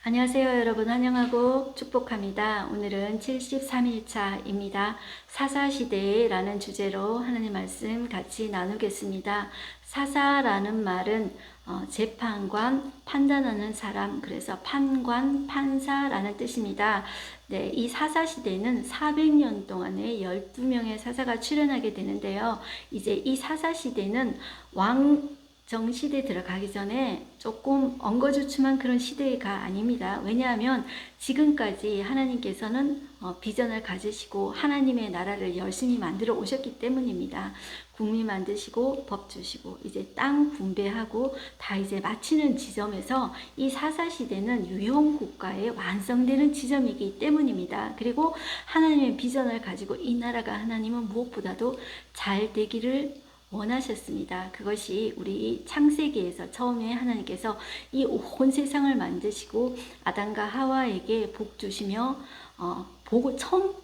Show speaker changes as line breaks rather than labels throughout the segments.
안녕하세요, 여러분. 환영하고 축복합니다. 오늘은 73일차입니다. 사사시대라는 주제로 하나님 말씀 같이 나누겠습니다. 사사라는 말은 재판관, 판단하는 사람, 그래서 판관, 판사라는 뜻입니다. 네, 이 사사시대는 400년 동안에 12명의 사사가 출현하게 되는데요. 이제 이 사사시대는 정시대 들어가기 전에 조금 엉거주춤한 그런 시대가 아닙니다. 왜냐하면 지금까지 하나님께서는 비전을 가지시고 하나님의 나라를 열심히 만들어 오셨기 때문입니다. 국민 만드시고 법 주시고 이제 땅 분배하고 다 이제 마치는 지점에서 이 사사시대는 유형국가의 완성되는 지점이기 때문입니다. 그리고 하나님의 비전을 가지고 이 나라가 하나님은 무엇보다도 잘 되기를 원하셨습니다. 그것이 우리 창세기에서 처음에 하나님께서 이 온 세상을 만드시고 아담과 하와에게 복 주시며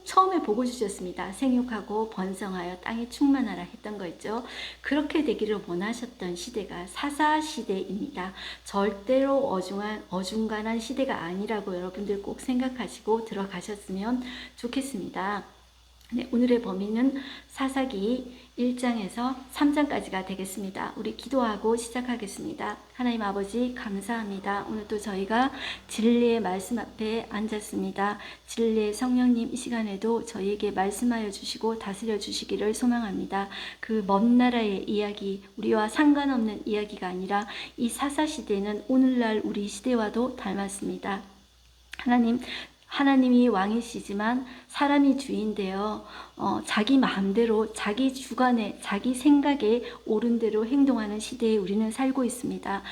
처음에 복을 주셨습니다. 생육하고 번성하여 땅에 충만하라 했던 거 있죠. 그렇게 되기를 원하셨던 시대가 사사시대입니다. 절대로 어중간한 시대가 아니라고 여러분들 꼭 생각하시고 들어가셨으면 좋겠습니다. 네, 오늘의 범위는 사사기 1장에서 3장까지가 되겠습니다. 우리 기도하고 시작하겠습니다. 하나님 아버지 감사합니다. 오늘도 저희가 진리의 말씀 앞에 앉았습니다. 진리의 성령님 이 시간에도 저희에게 말씀하여 주시고 다스려 주시기를 소망합니다. 그 먼 나라의 이야기, 우리와 상관없는 이야기가 아니라 이 사사시대는 오늘날 우리 시대와도 닮았습니다. 하나님이 왕이시지만 사람이 주인되어 자기 마음대로 자기 주관에 자기 생각에 옳은 대로 행동하는 시대에 우리는 살고 있습니다.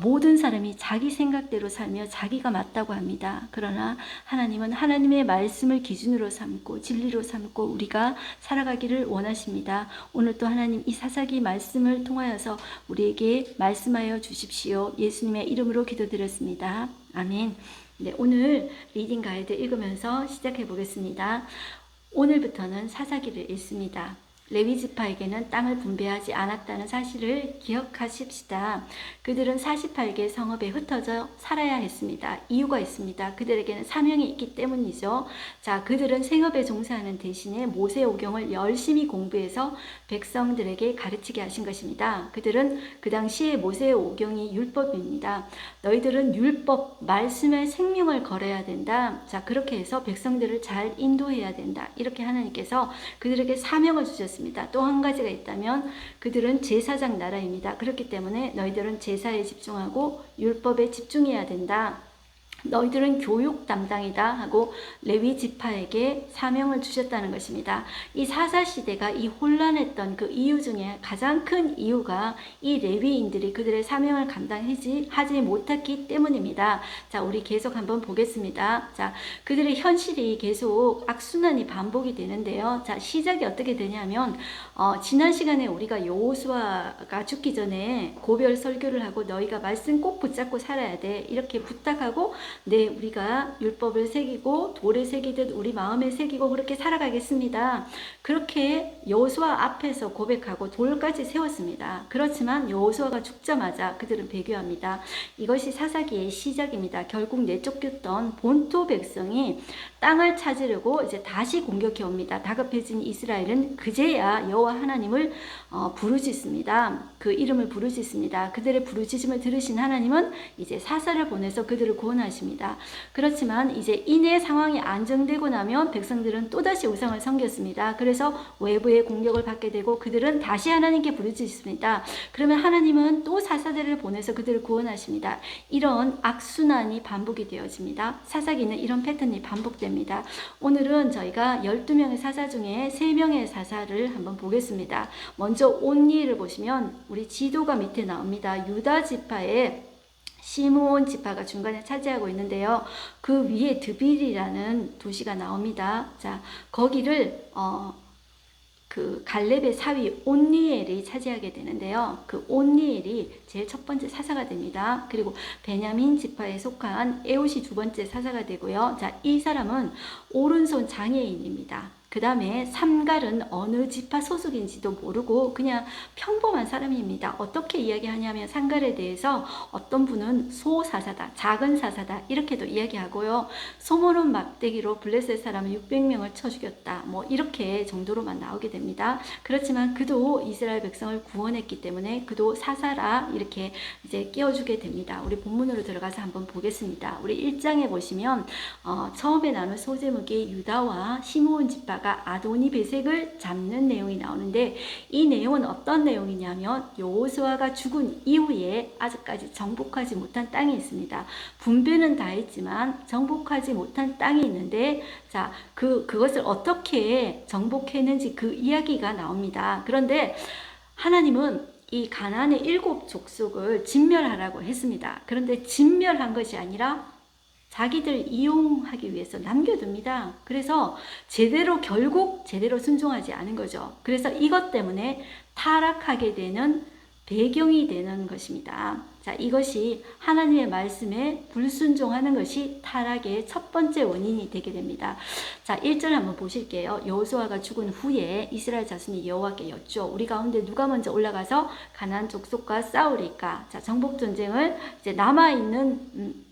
모든 사람이 자기 생각대로 살며 자기가 맞다고 합니다. 그러나 하나님은 하나님의 말씀을 기준으로 삼고 진리로 삼고 우리가 살아가기를 원하십니다. 오늘 또 하나님 이 사사기 말씀을 통하여서 우리에게 말씀하여 주십시오. 예수님의 이름으로 기도드렸습니다. 아멘. 네, 오늘 리딩 가이드 읽으면서 시작해 보겠습니다. 오늘부터는 사사기를 읽습니다. 레위 지파에게는 땅을 분배하지 않았다는 사실을 기억하십시다. 그들은 48개 성읍에 흩어져 살아야 했습니다. 이유가 있습니다. 그들에게는 사명이 있기 때문이죠. 자, 그들은 생업에 종사하는 대신에 모세오경을 열심히 공부해서 백성들에게 가르치게 하신 것입니다. 그들은 그 당시에 모세오경이 율법입니다. 너희들은 율법, 말씀의 생명을 걸어야 된다. 자, 그렇게 해서 백성들을 잘 인도해야 된다. 이렇게 하나님께서 그들에게 사명을 주셨습니다. 또 한 가지가 있다면 그들은 제사장 나라입니다. 그렇기 때문에 너희들은 제사에 집중하고 율법에 집중해야 된다. 너희들은 교육 담당이다 하고 레위 지파에게 사명을 주셨다는 것입니다. 이 사사시대가 이 혼란했던 그 이유 중에 가장 큰 이유가 이 레위인들이 그들의 사명을 감당하지 못했기 때문입니다. 자, 우리 계속 한번 보겠습니다. 자, 그들의 현실이 계속 악순환이 반복이 되는데요. 자, 시작이 어떻게 되냐면 지난 시간에 우리가 여호수아가 죽기 전에 고별 설교를 하고 너희가 말씀 꼭 붙잡고 살아야 돼 이렇게 부탁하고 네, 우리가 율법을 새기고 돌에 새기듯 우리 마음에 새기고 그렇게 살아가겠습니다. 그렇게 여호수아 앞에서 고백하고 돌까지 세웠습니다. 그렇지만 여호수아가 죽자마자 그들은 배교합니다. 이것이 사사기의 시작입니다. 결국 내쫓겼던 본토 백성이 땅을 찾으려고 이제 다시 공격해 옵니다. 다급해진 이스라엘은 그제야 여호와 하나님을 부르짖습니다. 그 이름을 부르짖습니다. 그들의 부르짖음을 들으신 하나님은 이제 사사를 보내서 그들을 구원하십니다. 그렇지만 이제 이내 상황이 안정되고 나면 백성들은 또다시 우상을 섬겼습니다. 그래서 외부의 공격을 받게 되고 그들은 다시 하나님께 부르짖습니다. 그러면 하나님은 또 사사들을 보내서 그들을 구원하십니다. 이런 악순환이 반복이 되어집니다. 사사기는 이런 패턴이 반복됩니다. 오늘은 저희가 12명의 사사 중에 3명의 사사를 한번 보겠습니다. 먼저 온니를 보시면 우리 지도가 밑에 나옵니다. 유다 지파의 시므온 지파가 중간에 차지하고 있는데요. 그 위에 드빌이라는 도시가 나옵니다. 자, 거기를 그 갈렙의 사위 온니엘이 차지하게 되는데요. 그 온니엘이 제일 첫 번째 사사가 됩니다. 그리고 베냐민 지파에 속한 에옷이 두 번째 사사가 되고요. 자, 이 사람은 오른손 장애인입니다. 그 다음에 삼갈은 어느 지파 소속인지도 모르고 그냥 평범한 사람입니다. 어떻게 이야기하냐면 삼갈에 대해서 어떤 분은 소사사다, 작은 사사다 이렇게도 이야기하고요. 소모론 막대기로 블레셋 사람을 600명을 쳐 죽였다. 뭐 이렇게 정도로만 나오게 됩니다. 그렇지만 그도 이스라엘 백성을 구원했기 때문에 그도 사사라 이렇게 이제 끼워주게 됩니다. 우리 본문으로 들어가서 한번 보겠습니다. 우리 1장에 보시면 처음에 나눈 소제목이 유다와 시므온 지파가 아도니 베색을 잡는 내용이 나오는데 이 내용은 어떤 내용이냐면 여호수아가 죽은 이후에 아직까지 정복하지 못한 땅이 있습니다. 분배는 다 했지만 정복하지 못한 땅이 있는데 자, 그것을 어떻게 정복했는지 그 이야기가 나옵니다. 그런데 하나님은 이 가나안의 7 족속을 진멸하라고 했습니다. 그런데 진멸한 것이 아니라 자기들 이용하기 위해서 남겨둡니다. 그래서 결국 제대로 순종하지 않은 거죠. 그래서 이것 때문에 타락하게 되는 배경이 되는 것입니다. 자, 이것이 하나님의 말씀에 불순종하는 것이 타락의 첫 번째 원인이 되게 됩니다. 자, 1절 한번 보실게요. 여호수아가 죽은 후에 이스라엘 자손이 여호와께 여쭈어 우리 가운데 누가 먼저 올라가서 가나안 족속과 싸우리까? 자, 정복 전쟁을 이제 남아 있는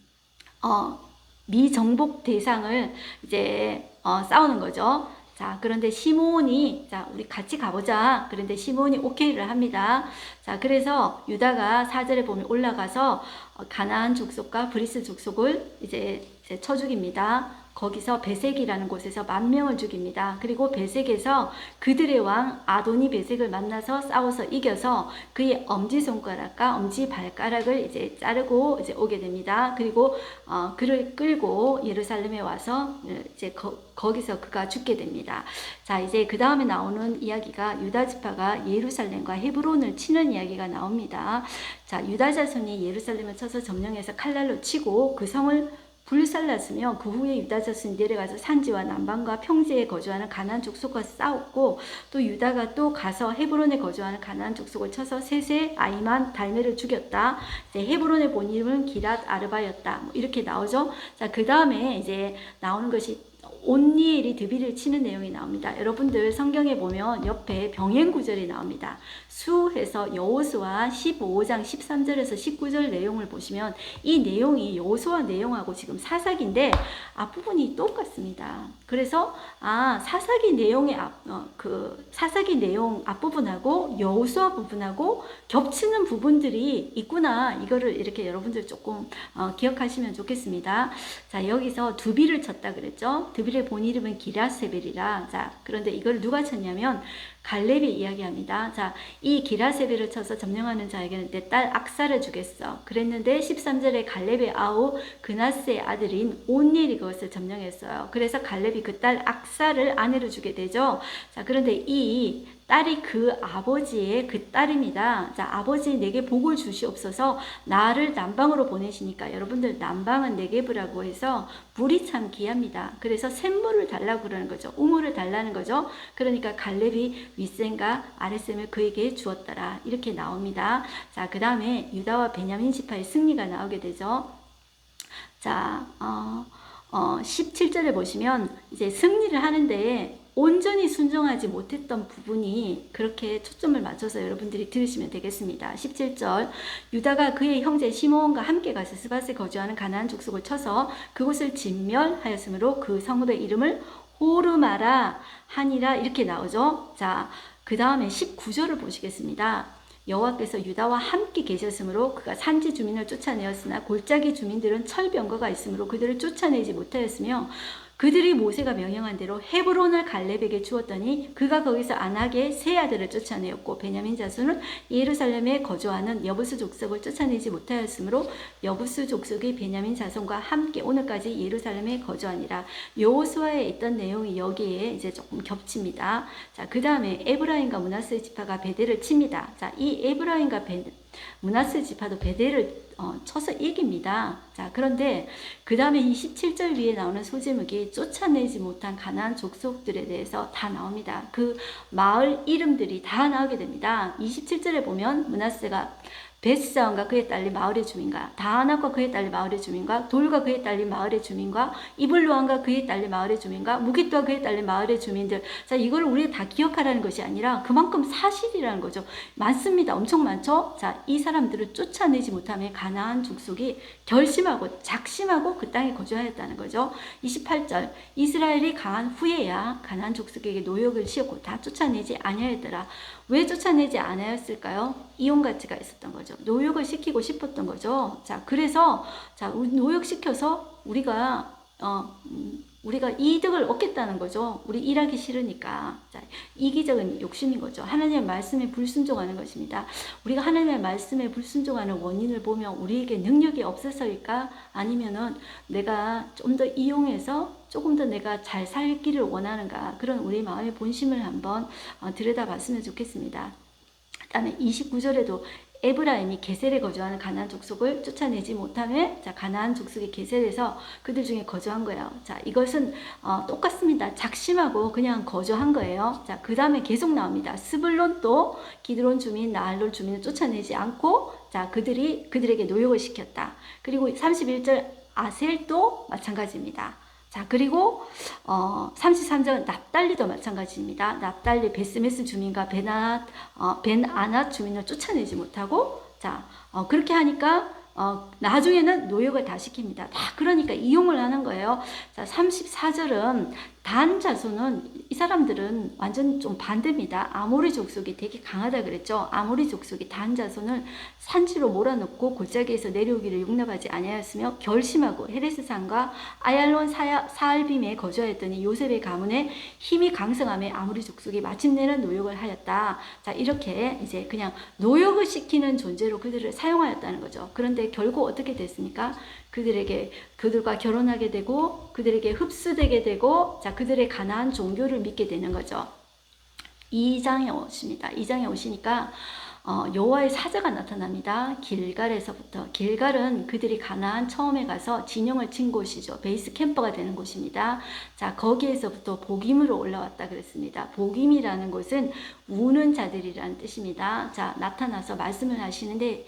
미정복 대상을 이제 싸우는 거죠. 자, 그런데 시므온이 자, 우리 같이 가보자. 그런데 시므온이 오케이를 합니다. 자, 그래서 유다가 4절에 보면 올라가서 가나안 족속과 브리스 족속을 이제 쳐 죽입니다. 거기서 베색이라는 곳에서 10,000명을 죽입니다. 그리고 베색에서 그들의 왕 아도니 베색을 만나서 싸워서 이겨서 그의 엄지손가락과 엄지발가락을 이제 자르고 이제 오게 됩니다. 그리고 그를 끌고 예루살렘에 와서 이제 거기서 그가 죽게 됩니다. 자, 이제 그 다음에 나오는 이야기가 유다 지파가 예루살렘과 헤브론을 치는 이야기가 나옵니다. 자, 유다 자손이 예루살렘을 쳐서 점령해서 칼날로 치고 그 성을 불살랐으며 그 후에 유다 자손이 내려가서 산지와 남방과 평지에 거주하는 가나안 족속과 싸웠고 또 유다가 또 가서 헤브론에 거주하는 가나안 족속을 쳐서 셋의 아이만 달메를 죽였다. 이제 헤브론의 본 이름은 기랏 아르바였다. 뭐 이렇게 나오죠. 자, 그 다음에 이제 나오는 것이 온니엘이 드비를 치는 내용이 나옵니다. 여러분들 성경에 보면 옆에 병행 구절이 나옵니다. 수해서 여호수아 15장 13절에서 19절 내용을 보시면 이 내용이 여호수아 내용하고 지금 사사기인데 앞부분이 똑같습니다. 그래서 사사기 내용의 사사기 내용 앞부분하고 여호수아 부분하고 겹치는 부분들이 있구나. 이거를 이렇게 여러분들 조금 기억하시면 좋겠습니다. 자, 여기서 두비를 쳤다 그랬죠. 두비의 본 이름은 기라세벨이라. 자, 그런데 이걸 누가 쳤냐면 갈렙이 이야기합니다. 자, 이 기라세벨을 쳐서 점령하는 자에게는 내 딸 악사를 주겠어. 그랬는데 13절에 갈렙의 아우 그나스의 아들인 온니엘이 그것을 점령했어요. 그래서 갈렙이 그 딸 악사를 아내로 주게 되죠. 자, 그런데 이 딸이 그 아버지의 그 딸입니다. 자, 아버지 내게 복을 주시옵소서. 나를 남방으로 보내시니까 여러분들 남방은 네게브라고 해서 물이 참 귀합니다. 그래서 샘물을 달라고 그러는 거죠. 우물을 달라는 거죠. 그러니까 갈렙이 윗셈과 아랫셈을 그에게 주었더라. 이렇게 나옵니다. 자, 그 다음에 유다와 베냐민 지파의 승리가 나오게 되죠. 자, 17절에 보시면 이제 승리를 하는데 온전히 순종하지 못했던 부분이 그렇게 초점을 맞춰서 여러분들이 들으시면 되겠습니다. 17절 유다가 그의 형제 시므온과 함께 가서 스밧에 거주하는 가나안 족속을 쳐서 그곳을 진멸하였으므로 그 성읍의 이름을 호르마라 하니라 이렇게 나오죠. 자, 그 다음에 19절을 보시겠습니다. 여호와께서 유다와 함께 계셨으므로 그가 산지 주민을 쫓아내었으나 골짜기 주민들은 철병거가 있으므로 그들을 쫓아내지 못하였으며 그들이 모세가 명령한 대로 헤브론을 갈렙에게 주었더니 그가 거기서 안악의 세 아들을 쫓아내었고 베냐민 자손은 예루살렘에 거주하는 여부스 족속을 쫓아내지 못하였으므로 여부스 족속이 베냐민 자손과 함께 오늘까지 예루살렘에 거주하니라. 여호수아에 있던 내용이 여기에 이제 조금 겹칩니다. 자, 그 다음에 에브라임과 므낫세 지파가 베델을 칩니다. 자, 이 에브라임과 므낫세 지파도 베델을 쳐서 이깁니다. 자, 그런데 그 다음에 이 17절 위에 나오는 소제목이 쫓아내지 못한 가나안 족속들에 대해서 다 나옵니다. 그 마을 이름들이 다 나오게 됩니다. 27절에 보면 므낫세가 벳사원과 그에 딸린 마을의 주민과 다안악과 그에 딸린 마을의 주민과 돌과 그에 딸린 마을의 주민과 이블로안과 그에 딸린 마을의 주민과 무깃도와 그에 딸린 마을의 주민들. 자, 이걸 우리가 다 기억하라는 것이 아니라 그만큼 사실이라는 거죠. 많습니다. 엄청 많죠. 자, 이 사람들을 쫓아내지 못하면 가나안 족속이 결심하고 작심하고 그 땅에 거주하였다는 거죠. 28절 이스라엘이 강한 후에야 가나안 족속에게 노역을 씌웠고 다 쫓아내지 아니하였더라. 왜 쫓아내지 않았을까요? 이용 가치가 있었던 거죠. 노역을 시키고 싶었던 거죠. 자, 그래서 자, 노역시켜서 우리가 이득을 얻겠다는 거죠. 우리 일하기 싫으니까. 자, 이기적인 욕심인 거죠. 하나님의 말씀에 불순종하는 것입니다. 우리가 하나님의 말씀에 불순종하는 원인을 보면 우리에게 능력이 없어서일까? 아니면은 내가 좀 더 이용해서 조금 더 내가 잘 살기를 원하는가? 그런 우리 마음의 본심을 한번 들여다봤으면 좋겠습니다. 그다음에 29절에도 에브라임이 게셀에 거주하는 가나안 족속을 쫓아내지 못하며 자, 가나안 족속이 게셀에서 그들 중에 거주한 거예요. 자, 이것은 똑같습니다. 작심하고 그냥 거주한 거예요. 자, 그 다음에 계속 나옵니다. 스불론도 기드론 주민, 나할롤 주민을 쫓아내지 않고 자, 그들에게 노역을 시켰다. 그리고 31절 아셀도 마찬가지입니다. 자, 그리고 33절 납달리도 마찬가지입니다. 납달리 베스메스 주민과 벤아낫 주민을 쫓아내지 못하고 자, 그렇게 하니까 나중에는 노역을 다 시킵니다. 다 그러니까 이용을 하는 거예요. 자, 34절은 단 자손은 이 사람들은 완전 좀 반대입니다. 아모리 족속이 되게 강하다 그랬죠. 아모리 족속이 단 자손을 산지로 몰아넣고 골짜기에서 내려오기를 용납하지 아니하였으며 결심하고 헤레스산과 아얄론 사알빔에 거주하였더니 요셉의 가문에 힘이 강성함에 아모리 족속이 마침내는 노역을 하였다. 자, 이렇게 이제 그냥 노역을 시키는 존재로 그들을 사용하였다는 거죠. 그런데 결국 어떻게 됐습니까? 그들과 결혼하게 되고 그들에게 흡수되게 되고 자, 그들의 가나안 종교를 믿게 되는 거죠. 2장에 오십니다. 2장에 오시니까 여호와의 사자가 나타납니다. 길갈에서부터. 길갈은 그들이 가나안 처음에 가서 진영을 친 곳이죠. 베이스 캠퍼가 되는 곳입니다. 자, 거기에서부터 복임으로 올라왔다 그랬습니다. 복임이라는 곳은 우는 자들이라는 뜻입니다. 자, 나타나서 말씀을 하시는데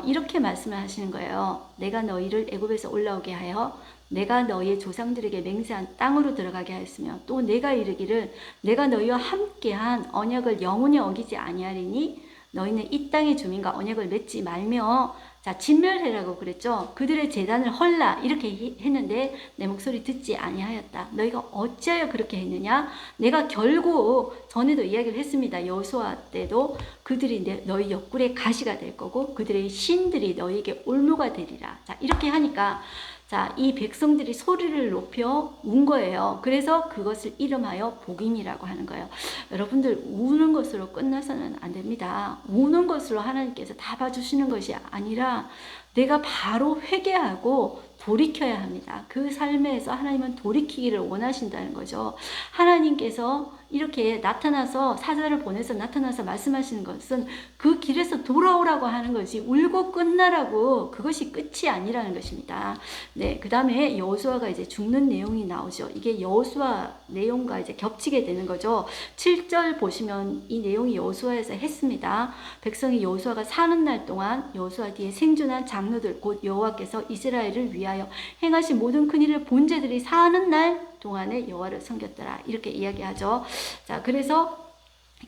이렇게 말씀을 하시는 거예요. 내가 너희를 애굽에서 올라오게 하여 내가 너희의 조상들에게 맹세한 땅으로 들어가게 하였으며 또 내가 이르기를 내가 너희와 함께한 언약을 영원히 어기지 아니하리니 너희는 이 땅의 주민과 언약을 맺지 말며 자, 진멸해라고 그랬죠. 그들의 제단을 헐라 이렇게 했는데 내 목소리 듣지 아니하였다. 너희가 어찌하여 그렇게 했느냐? 내가 결국 전에도 이야기를 했습니다. 여호수아 때도 그들이 너희 옆구리에 가시가 될 거고 그들의 신들이 너희에게 올무가 되리라. 자, 이렇게 하니까 자, 이 백성들이 소리를 높여 운 거예요. 그래서 그것을 이름하여 복임이라고 하는 거예요. 여러분들 우는 것으로 끝나서는 안 됩니다. 우는 것으로 하나님께서 다 봐주시는 것이 아니라 내가 바로 회개하고 돌이켜야 합니다. 그 삶에서 하나님은 돌이키기를 원하신다는 거죠. 하나님께서 이렇게 나타나서 사자를 보내서 나타나서 말씀하시는 것은 그 길에서 돌아오라고 하는 것이 울고 끝나라고 그것이 끝이 아니라는 것입니다. 네, 그 다음에 여호수아가 이제 죽는 내용이 나오죠. 이게 여호수아 내용과 이제 겹치게 되는 거죠. 7절 보시면 이 내용이 여호수아에서 했습니다. 백성이 여호수아가 사는 날 동안 여호수아 뒤에 생존한 장로들 곧 여호와께서 이스라엘을 위하여 행하신 모든 큰일을 본 자들이 사는 날 동안에 여호와를 섬겼더라 이렇게 이야기하죠. 자, 그래서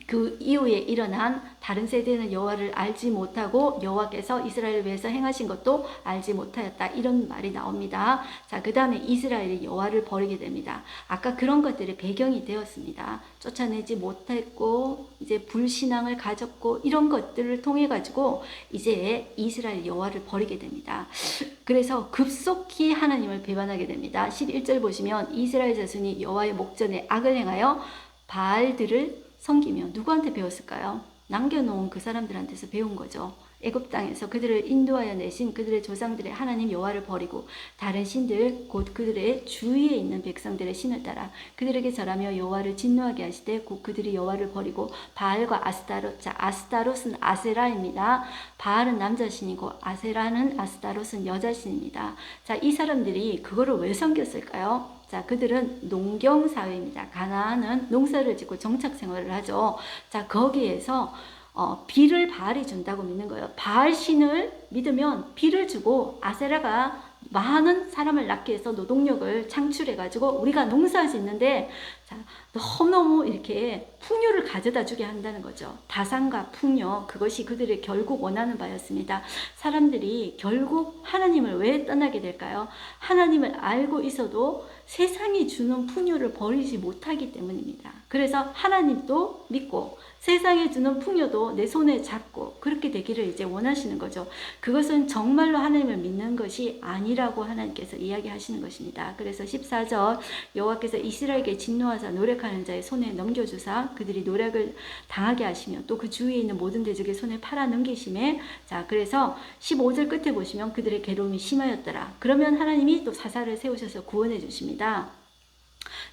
그 이후에 일어난 다른 세대는 여호와를 알지 못하고 여호와께서 이스라엘을 위해서 행하신 것도 알지 못하였다 이런 말이 나옵니다. 자, 그 다음에 이스라엘이 여호와를 버리게 됩니다. 아까 그런 것들이 배경이 되었습니다. 쫓아내지 못했고 이제 불신앙을 가졌고 이런 것들을 통해 가지고 이제 이스라엘이 여호와를 버리게 됩니다. 그래서 급속히 하나님을 배반하게 됩니다. 11절 보시면 이스라엘 자손이 여호와의 목전에 악을 행하여 바알들을 섬기며 누구한테 배웠을까요? 남겨놓은 그 사람들한테서 배운 거죠. 애굽 땅에서 그들을 인도하여 내신 그들의 조상들의 하나님 여호와를 버리고 다른 신들 곧 그들의 주위에 있는 백성들의 신을 따라 그들에게 절하며 여호와를 진노하게 하시되 곧 그들이 여호와를 버리고 바알과 아스타롯. 자, 아스타롯은 아세라입니다. 바알은 남자신이고 아세라는 아스타롯은 여자신입니다. 자, 이 사람들이 그거를 왜 섬겼을까요? 자, 그들은 농경사회입니다. 가나안은 농사를 짓고 정착 생활을 하죠. 자, 거기에서 비를 바알이 준다고 믿는 거예요. 바알 신을 믿으면 비를 주고 아세라가 많은 사람을 낳게 해서 노동력을 창출해가지고 우리가 농사할 수 있는데 자, 너무너무 이렇게 풍요를 가져다 주게 한다는 거죠. 다산과 풍요, 그것이 그들이 결국 원하는 바였습니다. 사람들이 결국 하나님을 왜 떠나게 될까요? 하나님을 알고 있어도 세상이 주는 풍요를 버리지 못하기 때문입니다. 그래서 하나님도 믿고 세상에 주는 풍요도 내 손에 잡고 그렇게 되기를 이제 원하시는 거죠. 그것은 정말로 하나님을 믿는 것이 아니라고 하나님께서 이야기하시는 것입니다. 그래서 14절 여호와께서 이스라엘에게 진노하사 노력하는 자의 손에 넘겨주사 그들이 노력을 당하게 하시며 또 그 주위에 있는 모든 대적의 손에 팔아 넘기심에 자 그래서 15절 끝에 보시면 그들의 괴로움이 심하였더라. 그러면 하나님이 또 사사를 세우셔서 구원해 주십니다.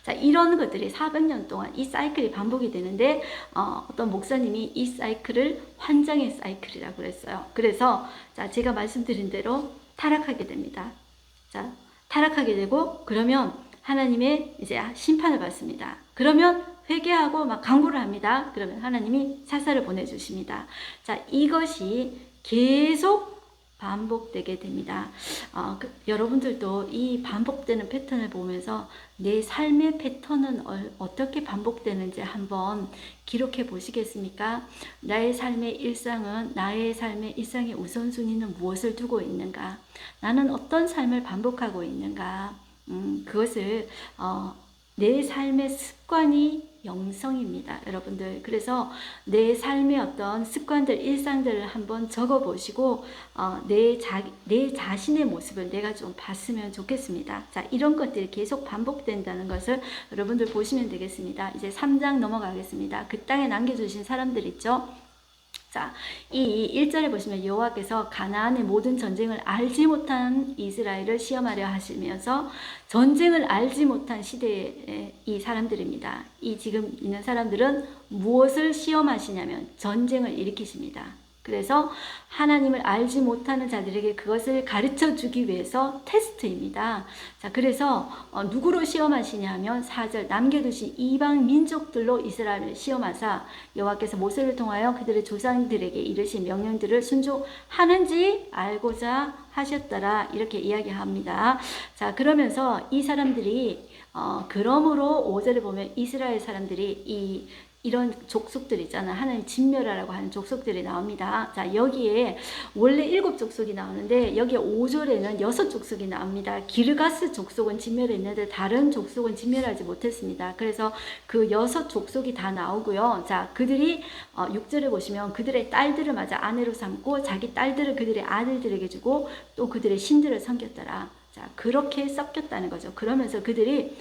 자, 이런 것들이 400년 동안 이 사이클이 반복이 되는데 어떤 목사님이 이 사이클을 환장의 사이클이라고 그랬어요. 그래서 자, 제가 말씀드린 대로 타락하게 됩니다. 자, 타락하게 되고 그러면 하나님의 이제 심판을 받습니다. 그러면 회개하고 막 강구를 합니다. 그러면 하나님이 사사를 보내주십니다. 자, 이것이 계속 반복되게 됩니다. 여러분들도 이 반복되는 패턴을 보면서 내 삶의 패턴은 어떻게 반복되는지 한번 기록해 보시겠습니까? 나의 삶의 일상의 우선순위는 무엇을 두고 있는가? 나는 어떤 삶을 반복하고 있는가? 그것을 내 삶의 습관이 영성입니다. 여러분들. 그래서 내 삶의 어떤 습관들, 일상들을 한번 적어보시고 내 자신의 모습을 내가 좀 봤으면 좋겠습니다. 자, 이런 것들이 계속 반복된다는 것을 여러분들 보시면 되겠습니다. 이제 3장 넘어가겠습니다. 그 땅에 남겨주신 사람들 있죠? 자, 이 1절에 보시면 여호와께서 가나안의 모든 전쟁을 알지 못한 이스라엘을 시험하려 하시면서 전쟁을 알지 못한 시대의 이 사람들입니다. 이 지금 있는 사람들은 무엇을 시험하시냐면 전쟁을 일으키십니다. 그래서 하나님을 알지 못하는 자들에게 그것을 가르쳐 주기 위해서 테스트입니다. 자, 그래서 누구로 시험하시냐면 4절 남겨두신 이방 민족들로 이스라엘을 시험하사 여호와께서 모세를 통하여 그들의 조상들에게 이르신 명령들을 순종하는지 알고자 하셨더라 이렇게 이야기합니다. 자, 그러면서 이 사람들이 그러므로 5절에 보면 이스라엘 사람들이 이런 족속들 있잖아요. 하나님 진멸하라고 하는 족속들이 나옵니다. 자, 여기에 원래 7족속이 나오는데 여기에 5절에는 6족속이 나옵니다. 기르가스 족속은 진멸했는데 다른 족속은 진멸하지 못했습니다. 그래서 그 6족속이 다 나오고요. 자, 그들이 6절에 보시면 그들의 딸들을 맞아 아내로 삼고 자기 딸들을 그들의 아들들에게 주고 또 그들의 신들을 섬겼더라. 자, 그렇게 섞였다는 거죠. 그러면서 그들이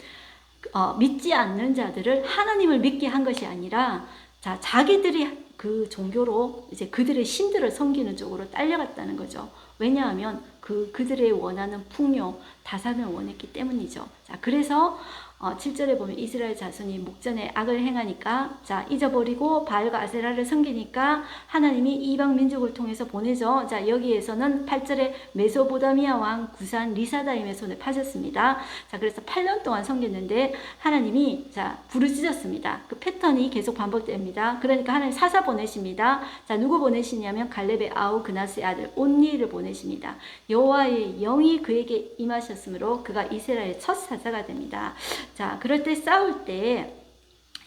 믿지 않는 자들을 하나님을 믿게 한 것이 아니라 자, 자기들이 그 종교로 이제 그들의 신들을 섬기는 쪽으로 딸려갔다는 거죠. 왜냐하면 그들의 원하는 풍요, 다산을 원했기 때문이죠. 자, 그래서 7절에 보면 이스라엘 자손이 목전에 악을 행하니까 자, 잊어버리고 바알과 아세라를 섬기니까 하나님이 이방 민족을 통해서 보내죠. 자, 여기에서는 8절에 메소포타미아 왕 구산 리사다임의 손에 파졌습니다. 자, 그래서 8년 동안 섬겼는데 하나님이 자, 부르짖었습니다. 그 패턴이 계속 반복됩니다. 그러니까 하나님 사사 보내십니다. 자, 누구 보내시냐면 갈렙의 아우 그나스의 아들 온니를 보내십니다. 여호와의 영이 그에게 임하셨으므로 그가 이스라엘의 첫 사사가 됩니다. 자, 그럴 때 싸울 때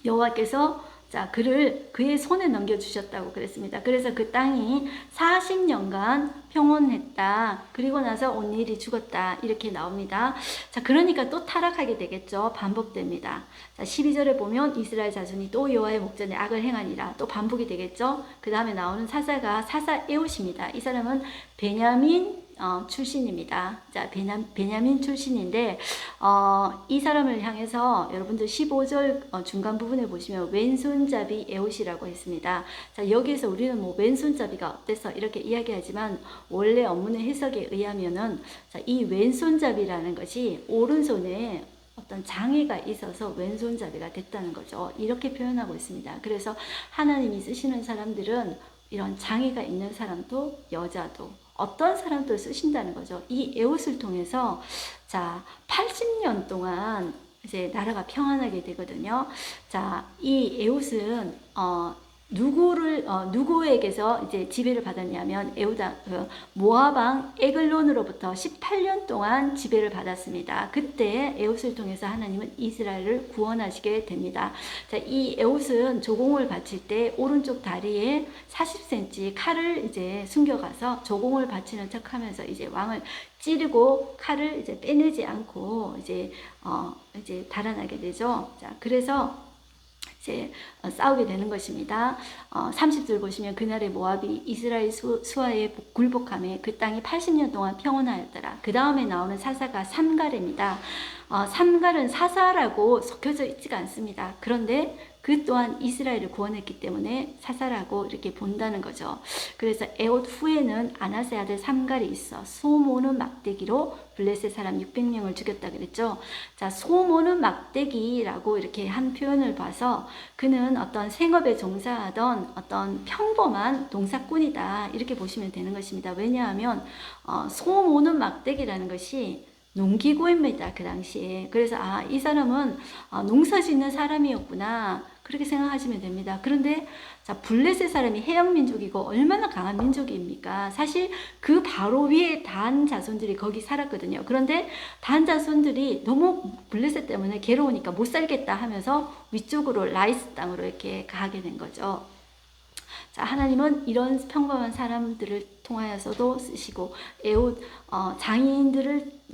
여호와께서 자, 그의 손에 넘겨주셨다고 그랬습니다. 그래서 그 땅이 40년간 평온했다. 그리고 나서 온니엘이 죽었다. 이렇게 나옵니다. 자, 그러니까 또 타락하게 되겠죠. 반복됩니다. 자, 12절에 보면 이스라엘 자손이 또 여호와의 목전에 악을 행하니라. 또 반복이 되겠죠. 그 다음에 나오는 사사가 사사 에웃입니다. 이 사람은 베냐민 출신입니다. 자, 베냐민 출신인데, 이 사람을 향해서 여러분들 15절 중간 부분에 보시면 왼손잡이 에웃이라고 했습니다. 자, 여기에서 우리는 뭐 왼손잡이가 어때서 이렇게 이야기하지만 원래 원문의 해석에 의하면은 자, 이 왼손잡이라는 것이 오른손에 어떤 장애가 있어서 왼손잡이가 됐다는 거죠. 이렇게 표현하고 있습니다. 그래서 하나님이 쓰시는 사람들은 이런 장애가 있는 사람도 여자도 어떤 사람도 쓰신다는 거죠. 이 에웃을 통해서 자 80년 동안 이제 나라가 평안하게 되거든요. 자, 이 에웃은 누구에게서 이제 지배를 받았냐면 모압 왕 에글론으로부터 18년 동안 지배를 받았습니다. 그때 에웃을 통해서 하나님은 이스라엘을 구원하시게 됩니다. 자, 이 에웃은 조공을 바칠 때 오른쪽 다리에 40cm 칼을 이제 숨겨가서 조공을 바치는 척하면서 이제 왕을 찌르고 칼을 이제 빼내지 않고 이제 달아나게 되죠. 자, 그래서 이제 싸우게 되는 것입니다. 30절 보시면 그날의 모압이 이스라엘 수하에 굴복함에 그 땅이 80년 동안 평온하였더라. 그 다음에 나오는 사사가 삼갈입니다. 삼갈은 사사라고 섞여져 있지가 않습니다. 그런데 그 또한 이스라엘을 구원했기 때문에 사사라고 이렇게 본다는 거죠. 그래서 에옷 후에는 아나세 아들 삼갈이 있어 소모는 막대기로 블레셋 사람 600명을 죽였다 그랬죠. 자, 소모는 막대기라고 이렇게 한 표현을 봐서 그는 어떤 생업에 종사하던 어떤 평범한 농사꾼이다 이렇게 보시면 되는 것입니다. 왜냐하면 소모는 막대기라는 것이 농기구입니다. 그 당시에. 그래서 이 사람은 농사 짓는 사람이었구나 그렇게 생각하시면 됩니다. 그런데 자, 블레셋 사람이 해양 민족이고 얼마나 강한 민족입니까? 사실 그 바로 위에 단 자손들이 거기 살았거든요. 그런데 단 자손들이 너무 블레셋 때문에 괴로우니까 못 살겠다 하면서 위쪽으로 라이스 땅으로 이렇게 가게 된 거죠. 자, 하나님은 이런 평범한 사람들을 통하여서도 쓰시고 에웃 장인들을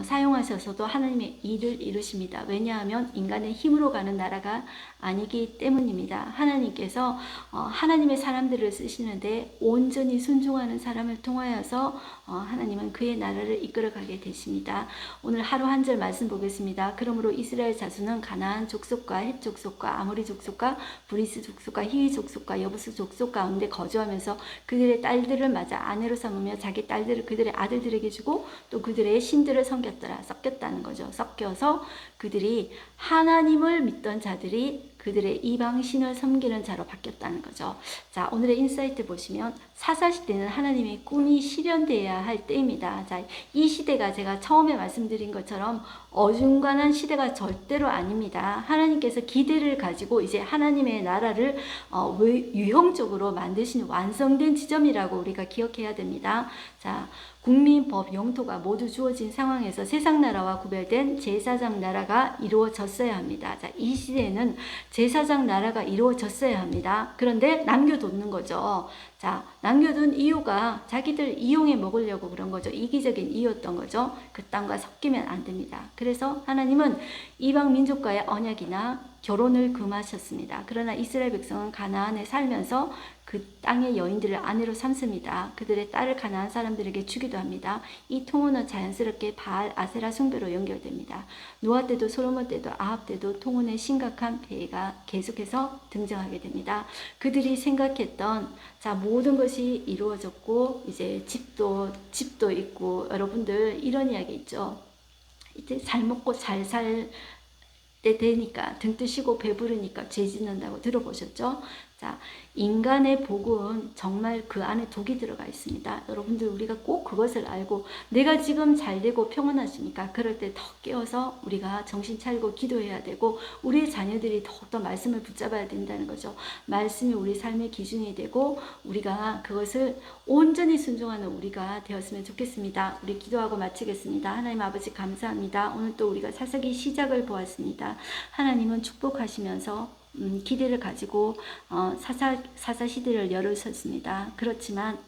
사용하셔서도 하나님의 일을 이루십니다. 왜냐하면 인간의 힘으로 가는 나라가 아니기 때문입니다. 하나님께서 하나님의 사람들을 쓰시는데 온전히 순종하는 사람을 통하여서 하나님은 그의 나라를 이끌어가게 되십니다. 오늘 하루 한 절 말씀 보겠습니다. 그러므로 이스라엘 자손은 가나안 족속과 헷 족속과 아모리 족속과 브리스 족속과 히위 족속과 여부스 족속 가운데 거주하면서 그들의 딸들을 맞아 아내로 삼으며 자기 딸들을 그들의 아들들에게 주고 또 그들의 신들을 섬겼더라. 섞였다는 거죠. 섞여서 그들이 하나님을 믿던 자들이 그들의 이방신을 섬기는 자로 바뀌었다는 거죠. 자, 오늘의 인사이트 보시면 사사시대는 하나님의 꿈이 실현되어야 할 때입니다. 자, 이 시대가 제가 처음에 말씀드린 것처럼 어중간한 시대가 절대로 아닙니다. 하나님께서 기대를 가지고 이제 하나님의 나라를 유형적으로 만드신 완성된 지점이라고 우리가 기억해야 됩니다. 자, 국민법 영토가 모두 주어진 상황에서 세상 나라와 구별된 제사장 나라가 이루어졌어야 합니다. 자, 이 시대에는 제사장 나라가 이루어졌어야 합니다. 그런데 남겨뒀는 거죠. 자, 남겨둔 이유가 자기들 이용해 먹으려고 그런 거죠. 이기적인 이유였던 거죠. 그 땅과 섞이면 안 됩니다. 그래서 하나님은 이방 민족과의 언약이나 결혼을 금하셨습니다. 그러나 이스라엘 백성은 가나안에 살면서 그 땅의 여인들을 아내로 삼습니다. 그들의 딸을 가나안 사람들에게 주기도 합니다. 이 통혼은 자연스럽게 바알 아세라 숭배로 연결됩니다. 노아 때도 솔로몬 때도 아합 때도 통혼의 심각한 폐해가 계속해서 등장하게 됩니다. 그들이 생각했던 자, 모든 것이 이루어졌고 이제 집도 있고 여러분들 이런 이야기 있죠. 이제 잘 먹고 잘 살 때 되니까 등 뜨시고 배부르니까 죄 짓는다고 들어보셨죠? 자, 인간의 복은 정말 그 안에 독이 들어가 있습니다. 여러분들 우리가 꼭 그것을 알고 내가 지금 잘 되고 평온하시니까 그럴 때 더 깨어서 우리가 정신 차리고 기도해야 되고 우리의 자녀들이 더욱더 말씀을 붙잡아야 된다는 거죠. 말씀이 우리 삶의 기준이 되고 우리가 그것을 온전히 순종하는 우리가 되었으면 좋겠습니다. 우리 기도하고 마치겠습니다. 하나님 아버지 감사합니다. 오늘 또 우리가 사사기 시작을 보았습니다. 하나님은 축복하시면서 기대를 가지고 사사 시대를 열으셨습니다. 그렇지만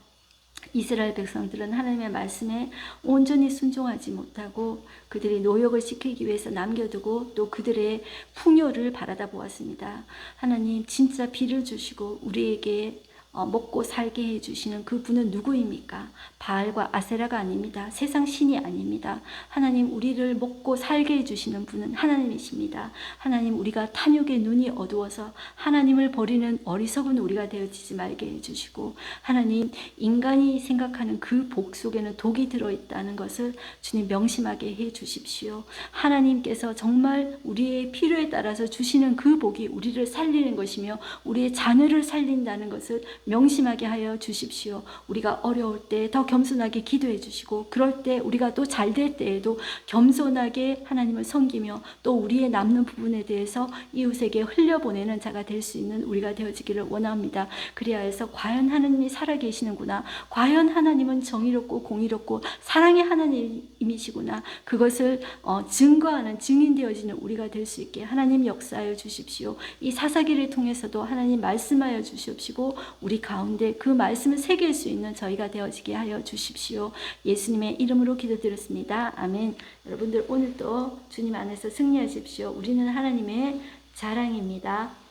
이스라엘 백성들은 하나님의 말씀에 온전히 순종하지 못하고 그들이 노역을 시키기 위해서 남겨두고 또 그들의 풍요를 바라다 보았습니다. 하나님 진짜 비를 주시고 우리에게 먹고 살게 해주시는 그분은 누구입니까? 바알과 아세라가 아닙니다. 세상 신이 아닙니다. 하나님 우리를 먹고 살게 해주시는 분은 하나님이십니다. 하나님 우리가 탐욕의 눈이 어두워서 하나님을 버리는 어리석은 우리가 되어지지 말게 해주시고 하나님 인간이 생각하는 그 복 속에는 독이 들어있다는 것을 주님 명심하게 해주십시오. 하나님께서 정말 우리의 필요에 따라서 주시는 그 복이 우리를 살리는 것이며 우리의 자녀를 살린다는 것을 명심하게 하여 주십시오. 우리가 어려울 때 더 겸손하게 기도해 주시고, 그럴 때 우리가 또 잘 될 때에도 겸손하게 하나님을 섬기며 또 우리의 남는 부분에 대해서 이웃에게 흘려보내는 자가 될 수 있는 우리가 되어지기를 원합니다. 그리하여서 과연 하나님이 살아계시는구나, 과연 하나님은 정의롭고 공의롭고 사랑의 하나님이시구나, 그것을 증거하는, 증인되어지는 우리가 될 수 있게 하나님 역사하여 주십시오. 이 사사기를 통해서도 하나님 말씀하여 주시옵시고 우리 가운데 그 말씀을 새길 수 있는 저희가 되어지게 하여 주십시오. 예수님의 이름으로 기도드렸습니다. 아멘. 여러분들 오늘도 주님 안에서 승리하십시오. 우리는 하나님의 자랑입니다.